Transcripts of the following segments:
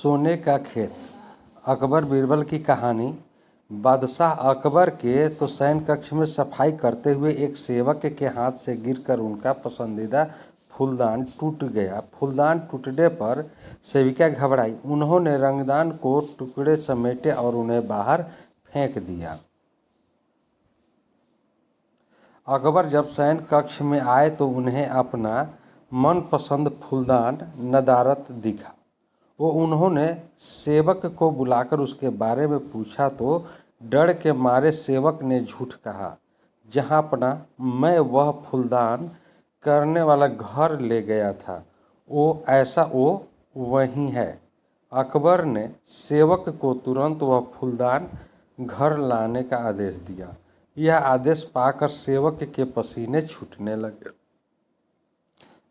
सोने का खेत। अकबर बीरबल की कहानी। बादशाह अकबर के तो शयन कक्ष में सफाई करते हुए एक सेवक के हाथ से गिरकर उनका पसंदीदा फूलदान टूट गया। फूलदान टूटने पर सेविका घबराई। उन्होंने रंगदान को टुकड़े समेटे और उन्हें बाहर फेंक दिया। अकबर जब शयन कक्ष में आए तो उन्हें अपना मनपसंद फूलदान नदारद दिखा। उन्होंने सेवक को बुलाकर उसके बारे में पूछा तो डर के मारे सेवक ने झूठ कहा, जहाँपना मैं वह फूलदान करने वाला घर ले गया था, वो वही है। अकबर ने सेवक को तुरंत वह फूलदान घर लाने का आदेश दिया। यह आदेश पाकर सेवक के पसीने छूटने लगे।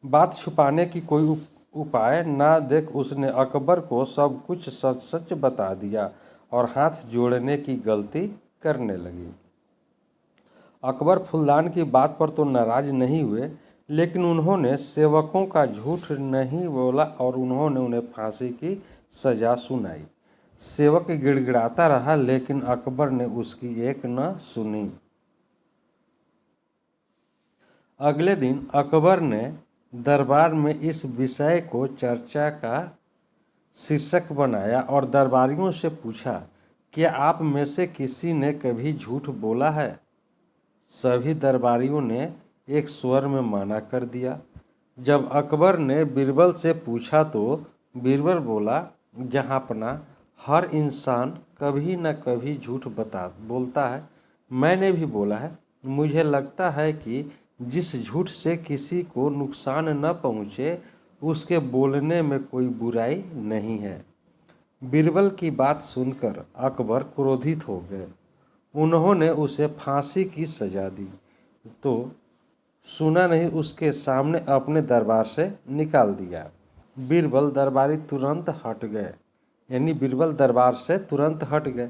बात छुपाने की कोई उपाय न देख उसने अकबर को सब कुछ सच सच बता दिया और हाथ जोड़ने की गलती करने लगी। अकबर फूलदान की बात पर तो नाराज नहीं हुए, लेकिन उन्होंने सेवकों का झूठ नहीं बोला और उन्होंने उन्हें फांसी की सजा सुनाई। सेवक गिड़गिड़ाता रहा, लेकिन अकबर ने उसकी एक न सुनी। अगले दिन अकबर ने दरबार में इस विषय को चर्चा का शीर्षक बनाया और दरबारियों से पूछा, क्या आप में से किसी ने कभी झूठ बोला है? सभी दरबारियों ने एक स्वर में मना कर दिया। जब अकबर ने बीरबल से पूछा तो बीरबल बोला, जहाँपना हर इंसान कभी न कभी झूठ बोलता है। मैंने भी बोला है। मुझे लगता है कि जिस झूठ से किसी को नुकसान न पहुँचे उसके बोलने में कोई बुराई नहीं है। बीरबल की बात सुनकर अकबर क्रोधित हो गए। उन्होंने उसे फांसी की सजा दी तो सुना नहीं, उसके सामने अपने दरबार से निकाल दिया। बीरबल दरबार से तुरंत हट गए।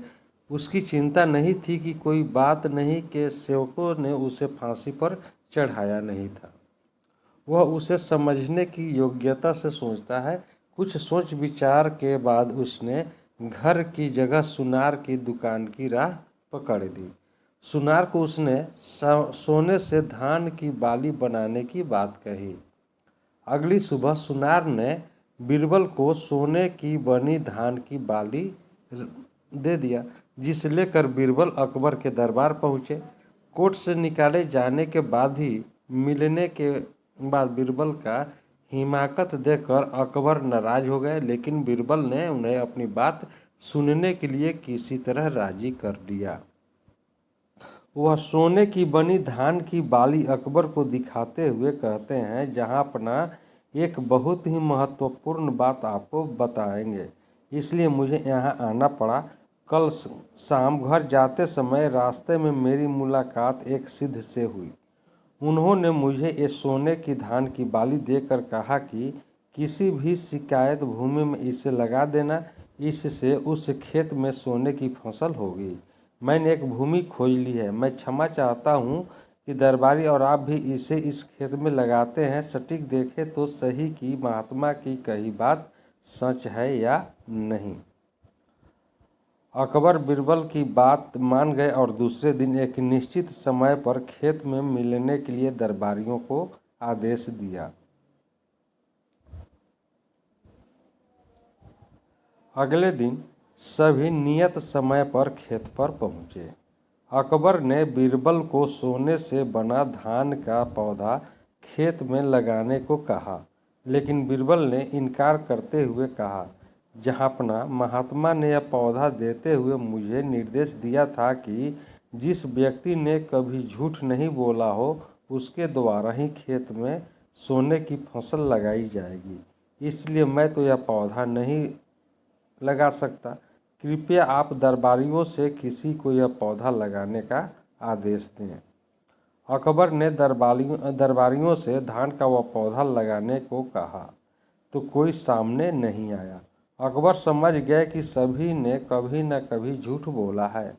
उसकी चिंता नहीं थी कि कोई बात नहीं के सेवकों ने उसे फांसी पर चढ़ाया नहीं था। वह उसे समझने की योग्यता से सोचता है। कुछ सोच विचार के बाद उसने घर की जगह सुनार की दुकान की राह पकड़ ली। सुनार को उसने सोने से धान की बाली बनाने की बात कही। अगली सुबह सुनार ने बीरबल को सोने की बनी धान की बाली दे दिया, जिसे लेकर बीरबल अकबर के दरबार पहुँचे। कोर्ट से निकाले जाने के बाद ही मिलने के बाद बीरबल का हिमाकत देखकर अकबर नाराज हो गए, लेकिन बीरबल ने उन्हें अपनी बात सुनने के लिए किसी तरह राजी कर दिया। वह सोने की बनी धान की बाली अकबर को दिखाते हुए कहते हैं, जहाँपना एक बहुत ही महत्वपूर्ण बात आपको बताएंगे, इसलिए मुझे यहाँ आना पड़ा। कल शाम घर जाते समय रास्ते में मेरी मुलाकात एक सिद्ध से हुई। उन्होंने मुझे ये सोने की धान की बाली देकर कहा कि किसी भी शिकायत भूमि में इसे लगा देना, इससे उस खेत में सोने की फसल होगी। मैंने एक भूमि खोज ली है। मैं क्षमा चाहता हूँ कि दरबारी और आप भी इसे इस खेत में लगाते हैं। सटीक देखें तो सही कि महात्मा की कही बात सच है या नहीं। अकबर बीरबल की बात मान गए और दूसरे दिन एक निश्चित समय पर खेत में मिलने के लिए दरबारियों को आदेश दिया। अगले दिन सभी नियत समय पर खेत पर पहुँचे। अकबर ने बीरबल को सोने से बना धान का पौधा खेत में लगाने को कहा, लेकिन बीरबल ने इनकार करते हुए कहा, जहाँपना महात्मा ने यह पौधा देते हुए मुझे निर्देश दिया था कि जिस व्यक्ति ने कभी झूठ नहीं बोला हो उसके द्वारा ही खेत में सोने की फसल लगाई जाएगी, इसलिए मैं तो यह पौधा नहीं लगा सकता। कृपया आप दरबारियों से किसी को यह पौधा लगाने का आदेश दें। अकबर ने दरबारियों से धान का वह पौधा लगाने को कहा तो कोई सामने नहीं आया। अकबर समझ गए कि सभी ने कभी न कभी झूठ बोला है।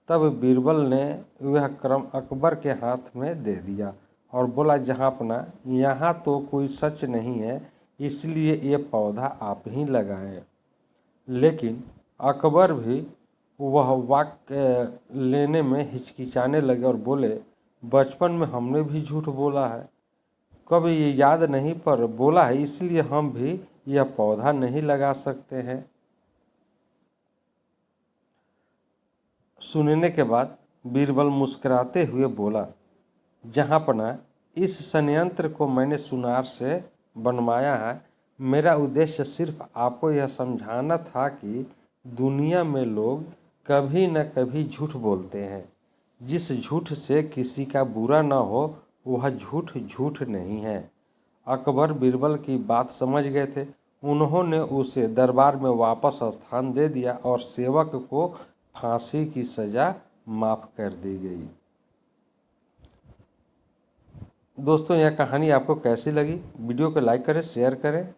तब बीरबल ने वह क्रम अकबर के हाथ में दे दिया और बोला, जहाँपना यहाँ तो कोई सच नहीं है, इसलिए ये पौधा आप ही लगाएं। लेकिन अकबर भी वह वाक्य लेने में हिचकिचाने लगे और बोले, बचपन में हमने भी झूठ बोला है, कभी ये याद नहीं पर बोला है, इसलिए हम भी यह पौधा नहीं लगा सकते हैं। सुनने के बाद बीरबल मुस्कुराते हुए बोला, जहाँपना, इस संयंत्र को मैंने सुनार से बनवाया है। मेरा उद्देश्य सिर्फ आपको यह समझाना था कि दुनिया में लोग कभी न कभी झूठ बोलते हैं। जिस झूठ से किसी का बुरा न हो वह झूठ झूठ नहीं है। अकबर बीरबल की बात समझ गए थे। उन्होंने उसे दरबार में वापस स्थान दे दिया और सेवक को फांसी की सज़ा माफ़ कर दी गई। दोस्तों, यह कहानी आपको कैसी लगी? वीडियो को लाइक करें, शेयर करें